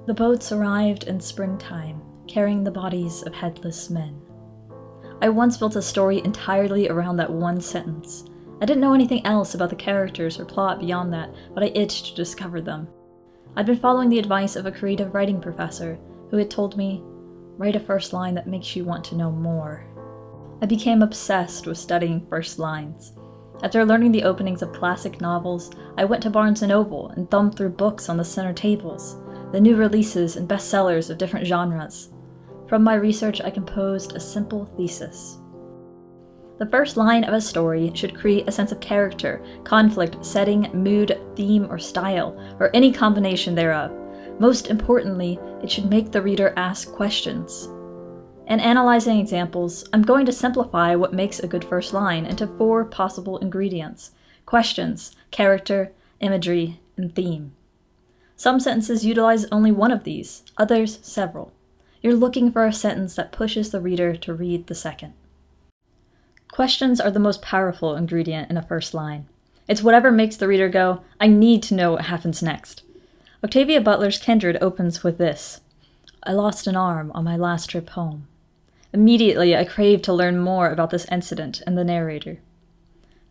The boats arrived in springtime, carrying the bodies of headless men. I once built a story entirely around that one sentence. I didn't know anything else about the characters or plot beyond that, but I itched to discover them. I'd been following the advice of a creative writing professor who had told me, "Write a first line that makes you want to know more." I became obsessed with studying first lines. After learning the openings of classic novels, I went to Barnes & Noble and thumbed through books on the center tables, the new releases and bestsellers of different genres. From my research, I composed a simple thesis. The first line of a story should create a sense of character, conflict, setting, mood, theme, or style, or any combination thereof. Most importantly, it should make the reader ask questions. In analyzing examples, I'm going to simplify what makes a good first line into 4 possible ingredients: questions, character, imagery, and theme. Some sentences utilize only one of these, others several. You're looking for a sentence that pushes the reader to read the second. Questions are the most powerful ingredient in a first line. It's whatever makes the reader go, "I need to know what happens next." Octavia Butler's Kindred opens with this: "I lost an arm on my last trip home." Immediately, I craved to learn more about this incident and the narrator.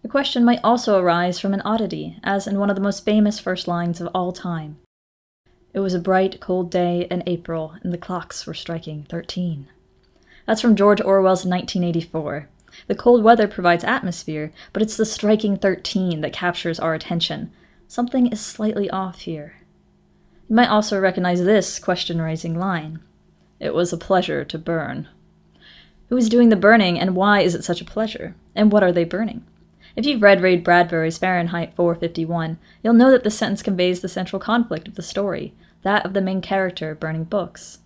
The question might also arise from an oddity, as in one of the most famous first lines of all time. "It was a bright, cold day in April, and the clocks were striking 13. That's from George Orwell's 1984. The cold weather provides atmosphere, but it's the striking 13 that captures our attention. Something is slightly off here. You might also recognize this question-raising line. "It was a pleasure to burn." Who is doing the burning, and why is it such a pleasure? And what are they burning? If you've read Ray Bradbury's Fahrenheit 451, you'll know that this sentence conveys the central conflict of the story, that of the main character burning books.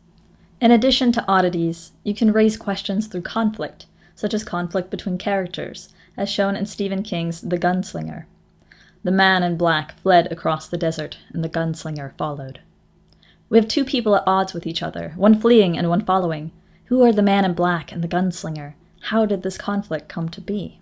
In addition to oddities, you can raise questions through conflict, such as conflict between characters, as shown in Stephen King's The Gunslinger. The man in black fled across the desert, and the gunslinger followed. We have 2 people at odds with each other, one fleeing and one following. Who are the man in black and the gunslinger? How did this conflict come to be?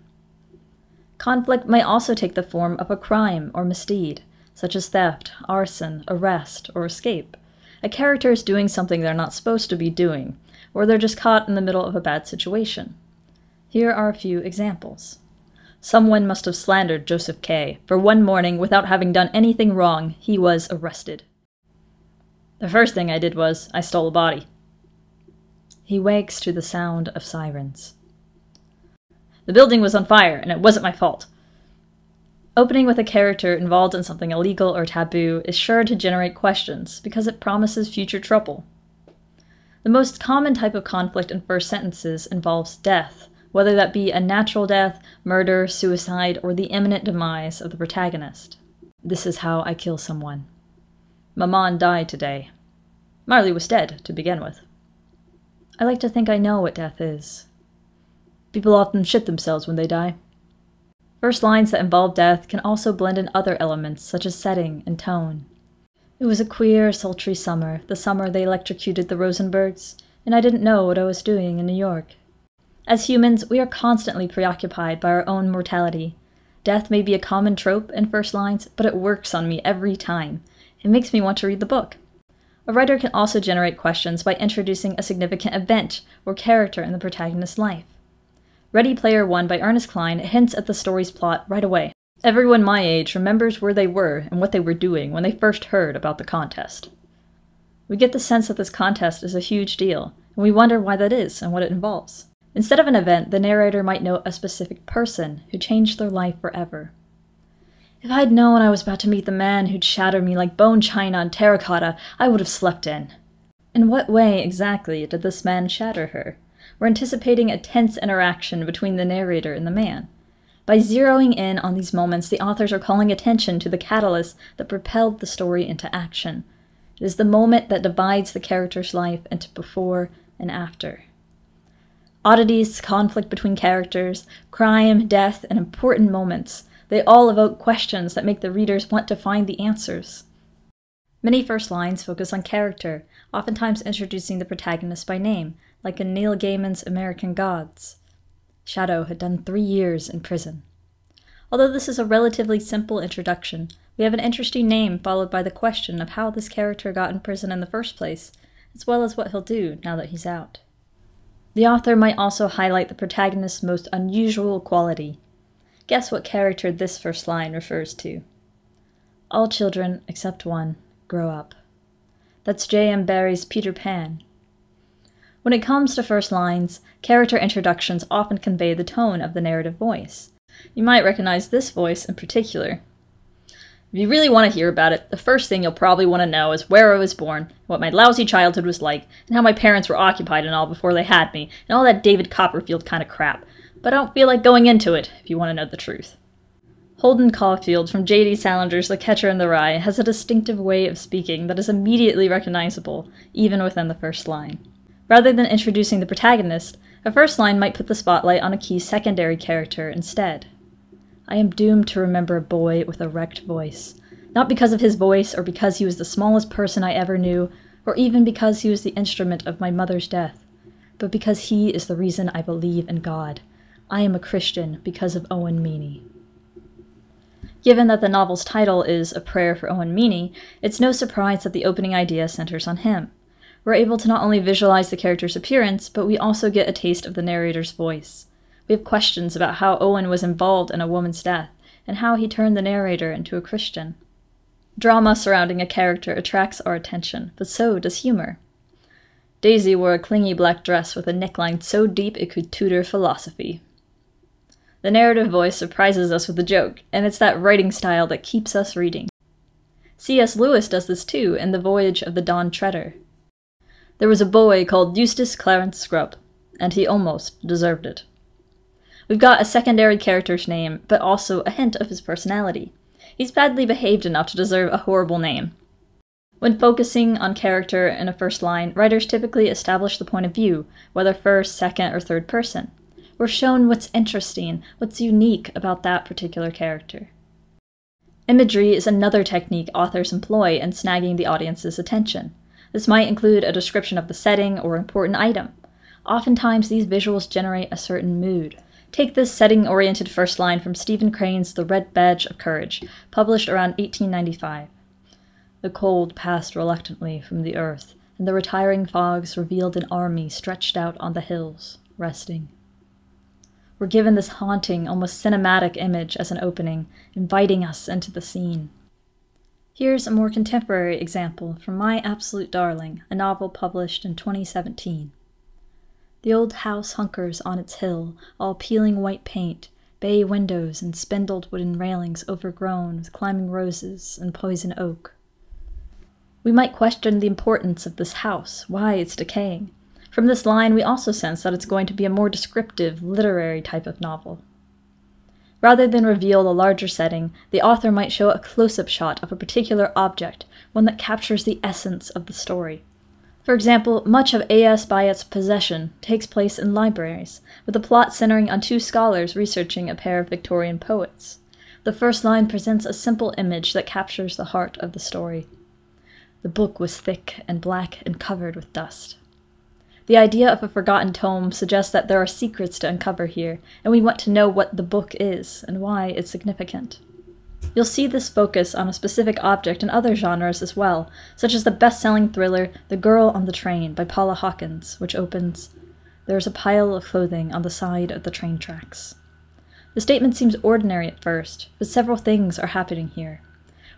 Conflict may also take the form of a crime or misdeed, such as theft, arson, arrest, or escape. A character is doing something they're not supposed to be doing, or they're just caught in the middle of a bad situation. Here are a few examples. Someone must have slandered Joseph K. For one morning, without having done anything wrong, he was arrested. The first thing I did was, I stole a body. He wakes to the sound of sirens. The building was on fire, and it wasn't my fault. Opening with a character involved in something illegal or taboo is sure to generate questions, because it promises future trouble. The most common type of conflict in first sentences involves death, whether that be a natural death, murder, suicide, or the imminent demise of the protagonist. This is how I kill someone. Maman died today. Marley was dead, to begin with. I like to think I know what death is. People often shit themselves when they die. First lines that involve death can also blend in other elements, such as setting and tone. It was a queer, sultry summer, the summer they electrocuted the Rosenbergs, and I didn't know what I was doing in New York. As humans, we are constantly preoccupied by our own mortality. Death may be a common trope in first lines, but it works on me every time. It makes me want to read the book. A writer can also generate questions by introducing a significant event or character in the protagonist's life. Ready Player One by Ernest Cline hints at the story's plot right away. Everyone my age remembers where they were and what they were doing when they first heard about the contest. We get the sense that this contest is a huge deal, and we wonder why that is and what it involves. Instead of an event, the narrator might note a specific person who changed their life forever. If I'd known I was about to meet the man who'd shatter me like bone china and terracotta, I would have slept in. In what way exactly did this man shatter her? We're anticipating a tense interaction between the narrator and the man. By zeroing in on these moments, the authors are calling attention to the catalyst that propelled the story into action. It is the moment that divides the character's life into before and after. Oddities, conflict between characters, crime, death, and important moments, they all evoke questions that make the readers want to find the answers. Many first lines focus on character, oftentimes introducing the protagonist by name, like in Neil Gaiman's American Gods. Shadow had done 3 years in prison. Although this is a relatively simple introduction, We have an interesting name followed by the question of how this character got in prison in the first place, as well as what he'll do now that he's out. The author might also highlight the protagonist's most unusual quality. Guess what character this first line refers to? All children, except one, grow up. That's J.M. Barrie's Peter Pan. When it comes to first lines, character introductions often convey the tone of the narrative voice. You might recognize this voice in particular. If you really want to hear about it, the first thing you'll probably want to know is where I was born, what my lousy childhood was like, and how my parents were occupied and all before they had me, and all that David Copperfield kind of crap. But I don't feel like going into it, if you want to know the truth. Holden Caulfield from J.D. Salinger's The Catcher in the Rye has a distinctive way of speaking that is immediately recognizable, even within the first line. Rather than introducing the protagonist, a first line might put the spotlight on a key secondary character instead. I am doomed to remember a boy with a wrecked voice, not because of his voice or because he was the smallest person I ever knew, or even because he was the instrument of my mother's death, but because he is the reason I believe in God. I am a Christian because of Owen Meany. Given that the novel's title is A Prayer for Owen Meany, it's no surprise that the opening idea centers on him. We're able to not only visualize the character's appearance, but we also get a taste of the narrator's voice. We have questions about how Owen was involved in a woman's death, and how he turned the narrator into a Christian. Drama surrounding a character attracts our attention, but so does humor. Daisy wore a clingy black dress with a neckline so deep it could tutor philosophy. The narrative voice surprises us with a joke, and it's that writing style that keeps us reading. C.S. Lewis does this too in The Voyage of the Dawn Treader. There was a boy called Eustace Clarence Scrubb, and he almost deserved it. We've got a secondary character's name, but also a hint of his personality. He's badly behaved enough to deserve a horrible name. When focusing on character in a first line, writers typically establish the point of view, whether first, second, or third person. We're shown what's interesting, what's unique about that particular character. Imagery is another technique authors employ in snagging the audience's attention. This might include a description of the setting or important item. Oftentimes, these visuals generate a certain mood. Take this setting-oriented first line from Stephen Crane's The Red Badge of Courage, published around 1895. The cold passed reluctantly from the earth, and the retiring fogs revealed an army stretched out on the hills, resting. We're given this haunting, almost cinematic image as an opening, inviting us into the scene. Here's a more contemporary example from my absolute darling, a novel published in 2017. The old house hunkers on its hill, all peeling white paint, bay windows and spindled wooden railings overgrown with climbing roses and poison oak. We might question the importance of this house, why it's decaying. From this line, we also sense that it's going to be a more descriptive, literary type of novel. Rather than reveal the larger setting, the author might show a close-up shot of a particular object, one that captures the essence of the story. For example, much of A.S. Byatt's Possession takes place in libraries, with the plot centering on two scholars researching a pair of Victorian poets. The first line presents a simple image that captures the heart of the story. The book was thick and black and covered with dust. The idea of a forgotten tome suggests that there are secrets to uncover here, and we want to know what the book is and why it's significant. You'll see this focus on a specific object in other genres as well, such as the best-selling thriller The Girl on the Train by Paula Hawkins, which opens, "There's a pile of clothing on the side of the train tracks." The statement seems ordinary at first, but several things are happening here.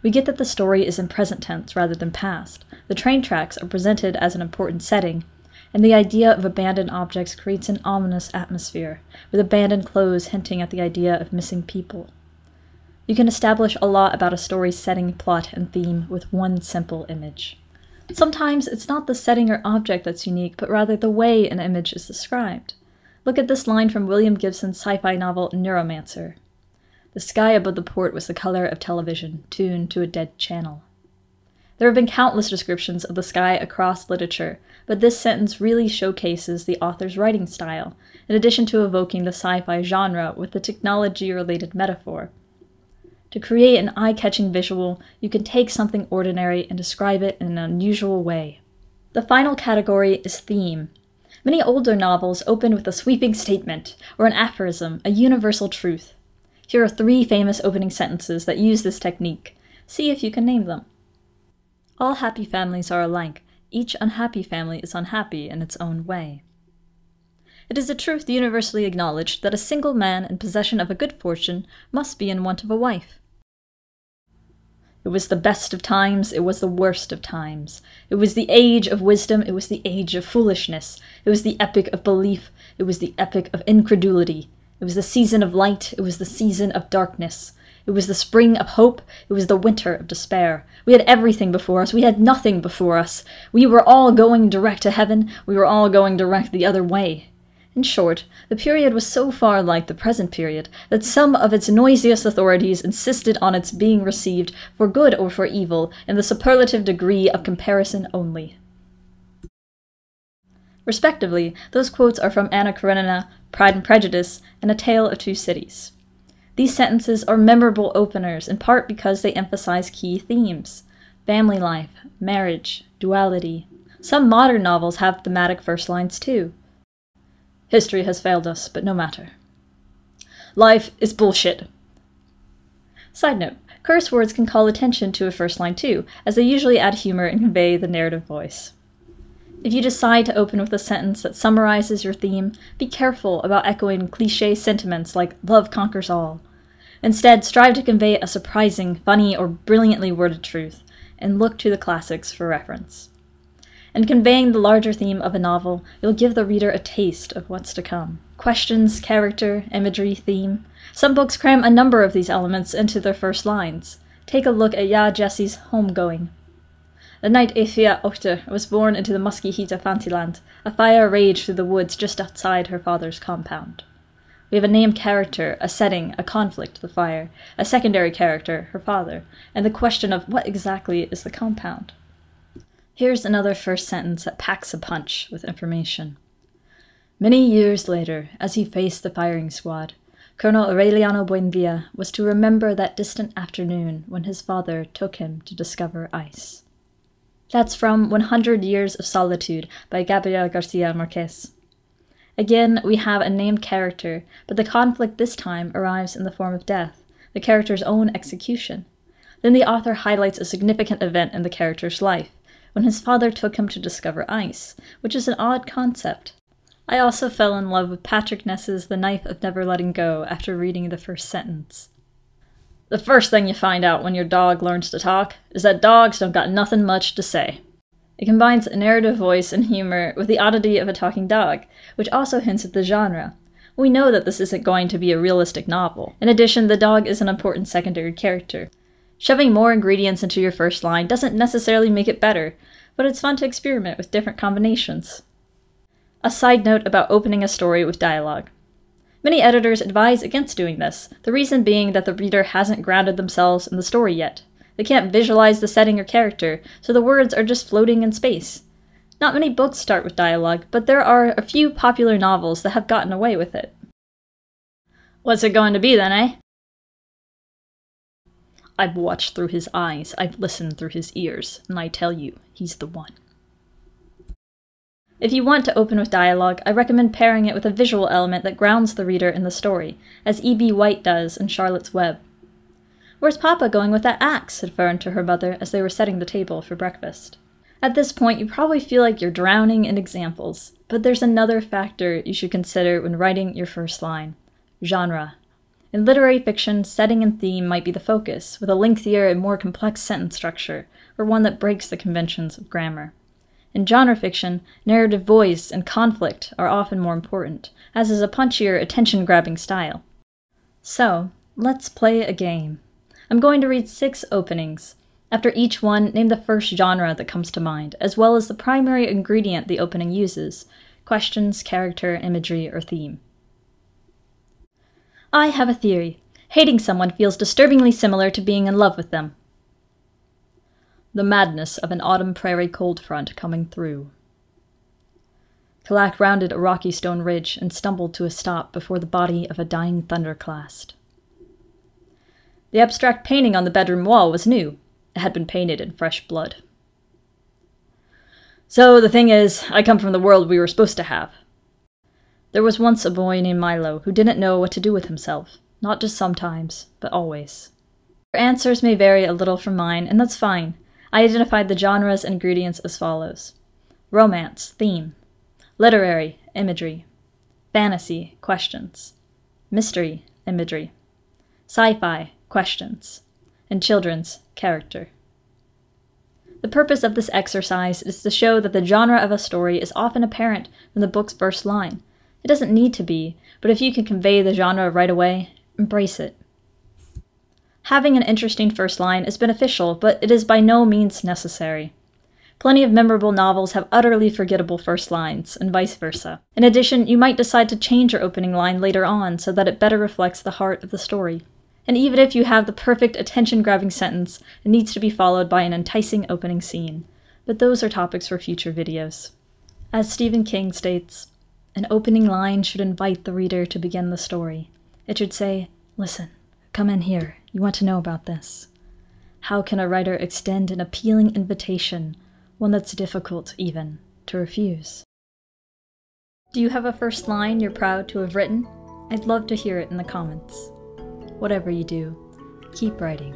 We get that the story is in present tense rather than past. The train tracks are presented as an important setting, and the idea of abandoned objects creates an ominous atmosphere, with abandoned clothes hinting at the idea of missing people. You can establish a lot about a story's setting, plot, and theme with one simple image. Sometimes it's not the setting or object that's unique, but rather the way an image is described. Look at this line from William Gibson's sci-fi novel Neuromancer. "The sky above the port was the color of television, tuned to a dead channel." There have been countless descriptions of the sky across literature, but this sentence really showcases the author's writing style, in addition to evoking the sci-fi genre with the technology-related metaphor. To create an eye-catching visual, you can take something ordinary and describe it in an unusual way. The final category is theme. Many older novels open with a sweeping statement, or an aphorism, a universal truth. Here are 3 famous opening sentences that use this technique. See if you can name them. All happy families are alike. Each unhappy family is unhappy in its own way. It is a truth universally acknowledged that a single man in possession of a good fortune must be in want of a wife. It was the best of times, it was the worst of times. It was the age of wisdom, it was the age of foolishness. It was the epoch of belief, it was the epoch of incredulity. It was the season of light, it was the season of darkness. It was the spring of hope, it was the winter of despair. We had everything before us, we had nothing before us. We were all going direct to heaven, we were all going direct the other way. In short, the period was so far like the present period that some of its noisiest authorities insisted on its being received for good or for evil in the superlative degree of comparison only. Respectively, those quotes are from Anna Karenina, Pride and Prejudice, and A Tale of Two Cities. These sentences are memorable openers, in part because they emphasize key themes: family life, marriage, duality. Some modern novels have thematic first lines too. History has failed us, but no matter. Life is bullshit. Side note, curse words can call attention to a first line too, as they usually add humor and convey the narrative voice. If you decide to open with a sentence that summarizes your theme, be careful about echoing cliché sentiments like love conquers all. Instead, strive to convey a surprising, funny, or brilliantly worded truth, and look to the classics for reference. In conveying the larger theme of a novel, you'll give the reader a taste of what's to come. Questions, character, imagery, theme. Some books cram a number of these elements into their first lines. Take a look at Ja Jessie's Homegoing. The night Eithia Ochter was born into the musky heat of Fantiland, a fire raged through the woods just outside her father's compound. We have a named character, a setting, a conflict, the fire, a secondary character, her father, and the question of what exactly is the compound. Here's another first sentence that packs a punch with information. Many years later, as he faced the firing squad, Colonel Aureliano Buendia was to remember that distant afternoon when his father took him to discover ice. That's from 100 Years of Solitude by Gabriel Garcia Marquez. Again, we have a named character, but the conflict this time arrives in the form of death, the character's own execution. Then the author highlights a significant event in the character's life, when his father took him to discover ice, which is an odd concept. I also fell in love with Patrick Ness's The Knife of Never Letting Go after reading the first sentence. The first thing you find out when your dog learns to talk is that dogs don't got nothing much to say. It combines a narrative voice and humor with the oddity of a talking dog, which also hints at the genre. We know that this isn't going to be a realistic novel. In addition, the dog is an important secondary character. Shoving more ingredients into your first line doesn't necessarily make it better, but it's fun to experiment with different combinations. A side note about opening a story with dialogue. Many editors advise against doing this, the reason being that the reader hasn't grounded themselves in the story yet. They can't visualize the setting or character, so the words are just floating in space. Not many books start with dialogue, but there are a few popular novels that have gotten away with it. What's it going to be then, eh? I've watched through his eyes, I've listened through his ears, and I tell you, he's the one. If you want to open with dialogue, I recommend pairing it with a visual element that grounds the reader in the story, as E.B. White does in Charlotte's Web. "Where's Papa going with that axe?" said Fern to her mother as they were setting the table for breakfast. At this point, you probably feel like you're drowning in examples, but there's another factor you should consider when writing your first line: genre. In literary fiction, setting and theme might be the focus, with a lengthier and more complex sentence structure, or one that breaks the conventions of grammar. In genre fiction, narrative voice and conflict are often more important, as is a punchier, attention-grabbing style. So, let's play a game. I'm going to read 6 openings. After each one, name the first genre that comes to mind, as well as the primary ingredient the opening uses: questions, character, imagery, or theme. I have a theory. Hating someone feels disturbingly similar to being in love with them. The madness of an autumn prairie cold front coming through. Callahan rounded a rocky stone ridge and stumbled to a stop before the body of a dying thunderclast. The abstract painting on the bedroom wall was new. It had been painted in fresh blood. So the thing is, I come from the world we were supposed to have. There was once a boy named Milo who didn't know what to do with himself, not just sometimes, but always. Your answers may vary a little from mine, and that's fine. I identified the genres and ingredients as follows. Romance, theme. Literary, imagery. Fantasy, questions. Mystery, imagery. Sci-fi, questions. And children's, character. The purpose of this exercise is to show that the genre of a story is often apparent from the book's first line. It doesn't need to be, but if you can convey the genre right away, embrace it. Having an interesting first line is beneficial, but it is by no means necessary. Plenty of memorable novels have utterly forgettable first lines, and vice versa. In addition, you might decide to change your opening line later on so that it better reflects the heart of the story. And even if you have the perfect attention-grabbing sentence, it needs to be followed by an enticing opening scene. But those are topics for future videos. As Stephen King states, an opening line should invite the reader to begin the story. It should say, "Listen, come in here, you want to know about this." How can a writer extend an appealing invitation, one that's difficult, even, to refuse? Do you have a first line you're proud to have written? I'd love to hear it in the comments. Whatever you do, keep writing.